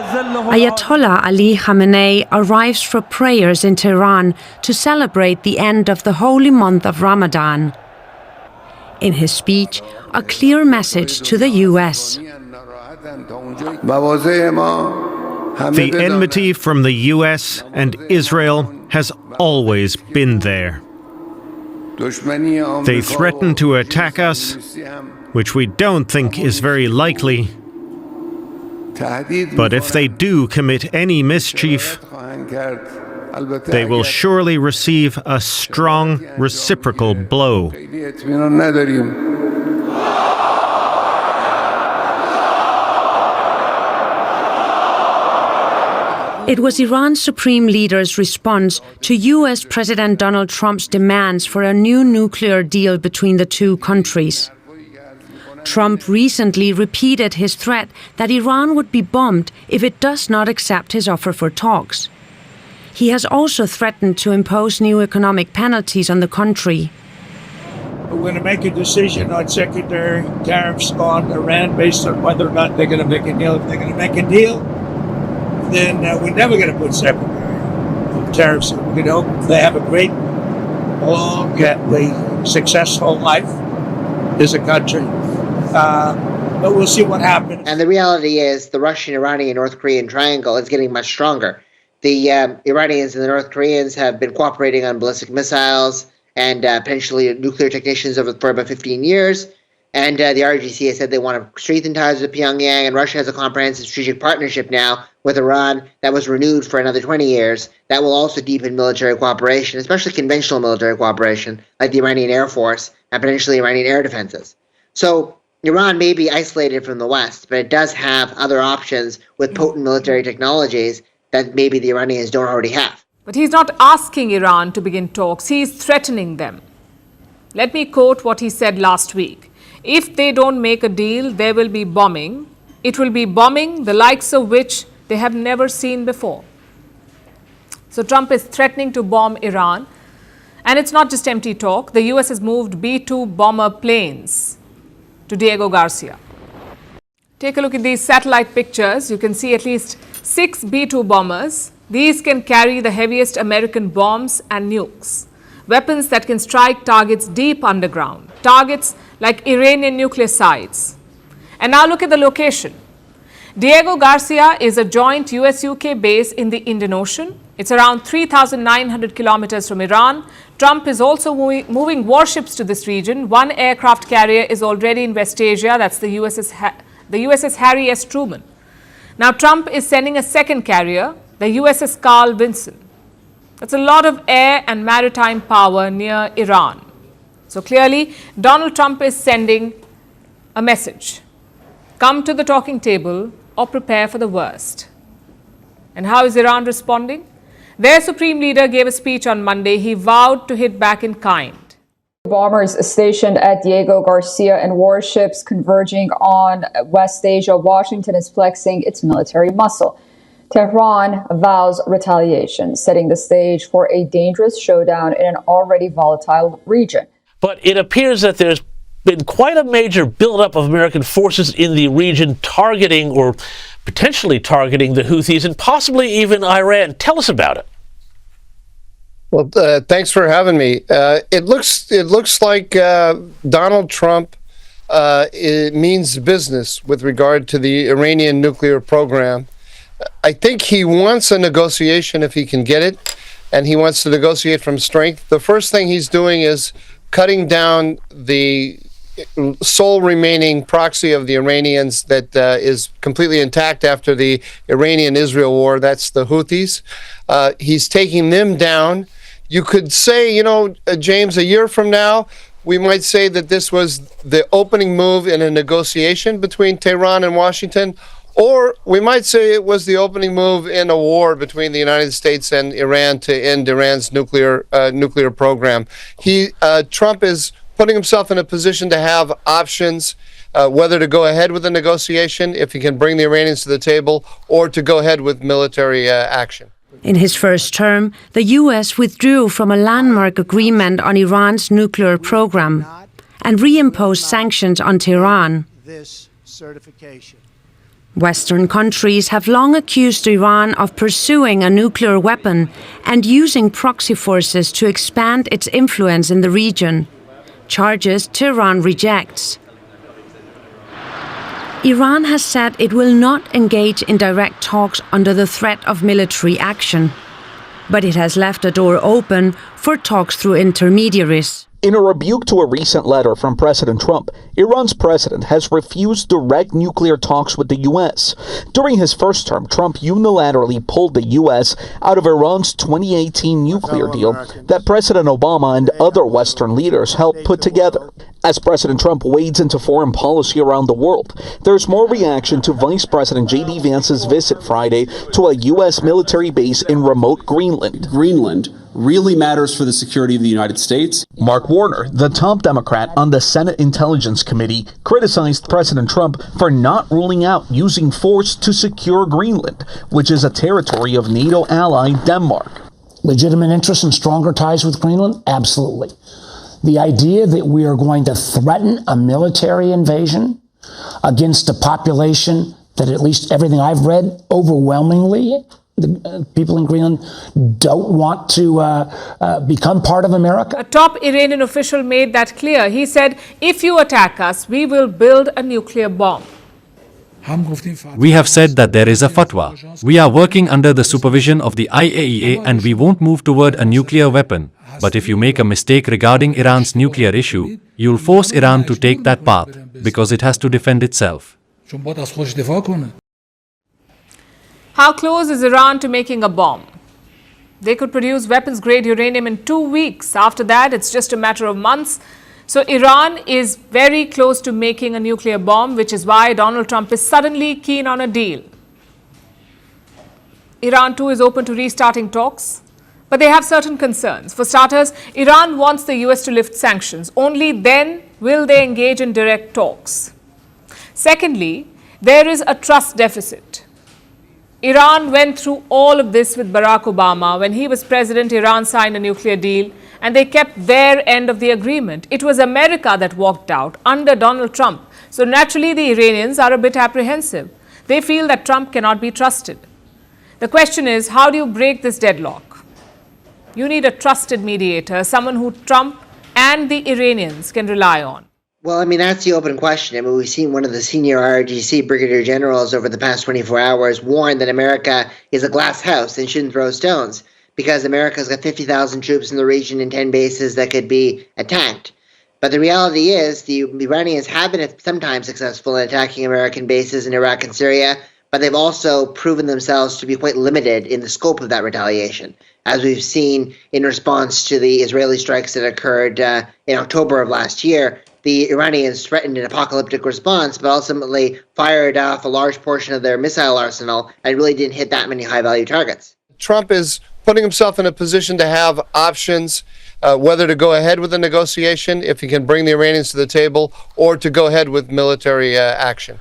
Ayatollah Ali Khamenei arrives for prayers in Tehran to celebrate the end of the holy month of Ramadan. In his speech, a clear message to the US. The enmity from the US and Israel has always been there. They threaten to attack us, which we don't think is very likely. But if they do commit any mischief, they will surely receive a strong reciprocal blow. It was Iran's supreme leader's response to US President Donald Trump's demands for a new nuclear deal between the two countries. Trump recently repeated his threat that Iran would be bombed if it does not accept his offer for talks. He has also threatened to impose new economic penalties on the country. We're going to make a decision on secondary tariffs on Iran based on whether or not they're going to make a deal. If they're going to make a deal, then we're never going to put secondary tariffs on. We hope they have a great, long, successful life as a country. But we'll see what happens. And the reality is the Russian, Iranian, North Korean triangle is getting much stronger. The Iranians and the North Koreans have been cooperating on ballistic missiles and potentially nuclear technicians for about 15 years. And the RGC has said they want to strengthen ties with Pyongyang, and Russia has a comprehensive strategic partnership now with Iran that was renewed for another 20 years. That will also deepen military cooperation, especially conventional military cooperation, like the Iranian Air Force and potentially Iranian air defenses. So Iran may be isolated from the West, but it does have other options with potent military technologies that maybe the Iranians don't already have. But he's not asking Iran to begin talks, he's threatening them. Let me quote what he said last week. If they don't make a deal, there will be bombing. It will be bombing the likes of which they have never seen before. So Trump is threatening to bomb Iran. And it's not just empty talk. The US has moved B-2 bomber planes to Diego Garcia. Take a look at these satellite pictures. You can see at least 6 B-2 bombers. These can carry the heaviest American bombs and nukes. Weapons that can strike targets deep underground. Targets like Iranian nuclear sites. And now look at the location. Diego Garcia is a joint US-UK base in the Indian Ocean. It's around 3,900 kilometers from Iran. Trump is also moving warships to this region. One aircraft carrier is already in West Asia. That's the USS Harry S. Truman. Now Trump is sending a second carrier, the USS Carl Vinson. That's a lot of air and maritime power near Iran. So clearly, Donald Trump is sending a message. Come to the talking table or prepare for the worst. And how is Iran responding? Their supreme leader gave a speech on Monday. He vowed to hit back in kind. Bombers stationed at Diego Garcia and warships converging on West Asia. Washington is flexing its military muscle. Tehran vows retaliation, setting the stage for a dangerous showdown in an already volatile region. But it appears that there's been quite a major buildup of American forces in the region targeting or potentially targeting the Houthis and possibly even Iran. Tell us about it. Well, thanks for having me. It looks like Donald Trump it means business with regard to the Iranian nuclear program. I think he wants a negotiation if he can get it, and he wants to negotiate from strength. The first thing he's doing is cutting down the sole remaining proxy of the Iranians that is completely intact after the Iranian-Israel war. That's the Houthis. He's taking them down. You could say, James, a year from now, we might say that this was the opening move in a negotiation between Tehran and Washington, or we might say it was the opening move in a war between the United States and Iran to end Iran's nuclear program. Trump is putting himself in a position to have options, whether to go ahead with the negotiation, if he can bring the Iranians to the table, or to go ahead with military action. In his first term, the US withdrew from a landmark agreement on Iran's nuclear program and reimposed sanctions on Tehran. Western countries have long accused Iran of pursuing a nuclear weapon and using proxy forces to expand its influence in the region, charges Tehran rejects. Iran has said it will not engage in direct talks under the threat of military action, but it has left a door open for talks through intermediaries. In a rebuke to a recent letter from President Trump, Iran's president has refused direct nuclear talks with the U.S. During his first term, Trump unilaterally pulled the U.S. out of Iran's 2018 nuclear deal that President Obama and other Western leaders helped put together. As President Trump wades into foreign policy around the world, there's more reaction to Vice President J.D. Vance's visit Friday to a U.S. military base in remote Greenland. Greenland really matters for the security of the United States. Mark Warner, the top Democrat on the Senate Intelligence Committee, criticized President Trump for not ruling out using force to secure Greenland, which is a territory of NATO ally Denmark. Legitimate interest in stronger ties with Greenland? Absolutely. The idea that we are going to threaten a military invasion against a population that, at least everything I've read, overwhelmingly the people in Greenland don't want to become part of America. A top Iranian official made that clear. He said, if you attack us, we will build a nuclear bomb. We have said that there is a fatwa. We are working under the supervision of the IAEA and we won't move toward a nuclear weapon. But if you make a mistake regarding Iran's nuclear issue, you'll force Iran to take that path because it has to defend itself. How close is Iran to making a bomb? They could produce weapons-grade uranium in 2 weeks. After that, it's just a matter of months. So Iran is very close to making a nuclear bomb, which is why Donald Trump is suddenly keen on a deal. Iran too is open to restarting talks, but they have certain concerns. For starters, Iran wants the US to lift sanctions. Only then will they engage in direct talks. Secondly, there is a trust deficit. Iran went through all of this with Barack Obama. When he was president, Iran signed a nuclear deal and they kept their end of the agreement. It was America that walked out under Donald Trump. So naturally, the Iranians are a bit apprehensive. They feel that Trump cannot be trusted. The question is, how do you break this deadlock? You need a trusted mediator, someone who Trump and the Iranians can rely on. Well, I mean, that's the open question. I mean, we've seen one of the senior RGC brigadier generals over the past 24 hours warn that America is a glass house and shouldn't throw stones because America's got 50,000 troops in the region and 10 bases that could be attacked. But the reality is the Iranians have been sometimes successful in attacking American bases in Iraq and Syria, but they've also proven themselves to be quite limited in the scope of that retaliation, as we've seen in response to the Israeli strikes that occurred in October of last year. The Iranians threatened an apocalyptic response, but ultimately fired off a large portion of their missile arsenal and really didn't hit that many high-value targets. Trump is putting himself in a position to have options, whether to go ahead with the negotiation, if he can bring the Iranians to the table, or to go ahead with military action.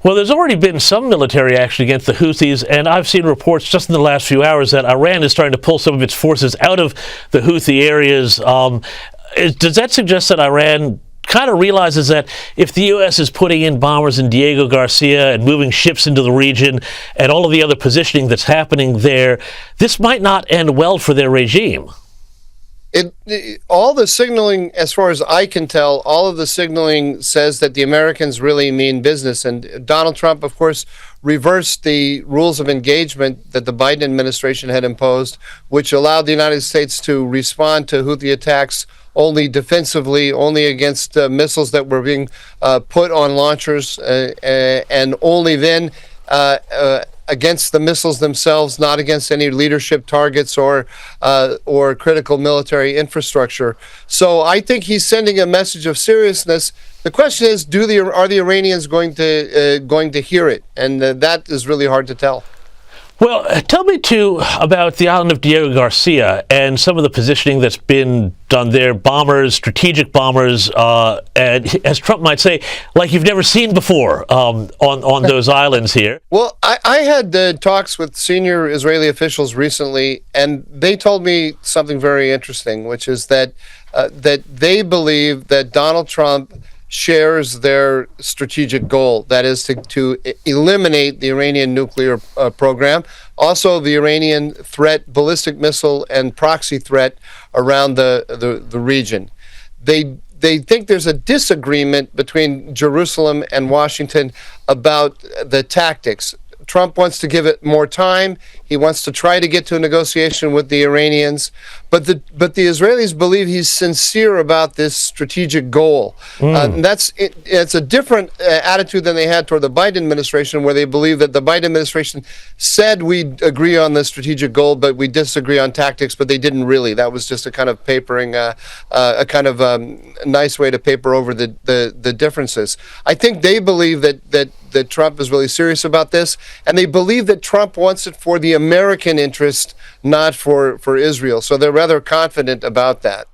Well, there's already been some military action against the Houthis, and I've seen reports just in the last few hours that Iran is starting to pull some of its forces out of the Houthi areas. Does that suggest that Iran kind of realizes that if the U.S. is putting in bombers in Diego Garcia and moving ships into the region and all of the other positioning that's happening there, this might not end well for their regime? All the signaling, as far as I can tell, all of the signaling says that the Americans really mean business. And Donald Trump, of course, reversed the rules of engagement that the Biden administration had imposed, which allowed the United States to respond to Houthi attacks only defensively, only against missiles that were being put on launchers, and only then against the missiles themselves, not against any leadership targets or critical military infrastructure. So I think he's sending a message of seriousness. The question is, are the Iranians going to hear it? And that is really hard to tell. Well, tell me, too, about the island of Diego Garcia and some of the positioning that's been done there, bombers, strategic bombers, and as Trump might say, like you've never seen before on those islands here. Well, I had talks with senior Israeli officials recently, and they told me something very interesting, which is that they believe that Donald Trump shares their strategic goal, that is to eliminate the Iranian nuclear program, also the Iranian threat, ballistic missile and proxy threat around the region. They think there's a disagreement between Jerusalem and Washington about the tactics. Trump wants to give it more time. He wants to try to get to a negotiation with the Iranians, but the Israelis believe he's sincere about this strategic goal. And it's a different attitude than they had toward the Biden administration, where they believe that the Biden administration said we agree on the strategic goal, but we disagree on tactics, but they didn't really. That was just a kind of papering, a kind of nice way to paper over the differences. I think they believe that Trump is really serious about this, and they believe that Trump wants it for the American interest, not for Israel. So they're rather confident about that.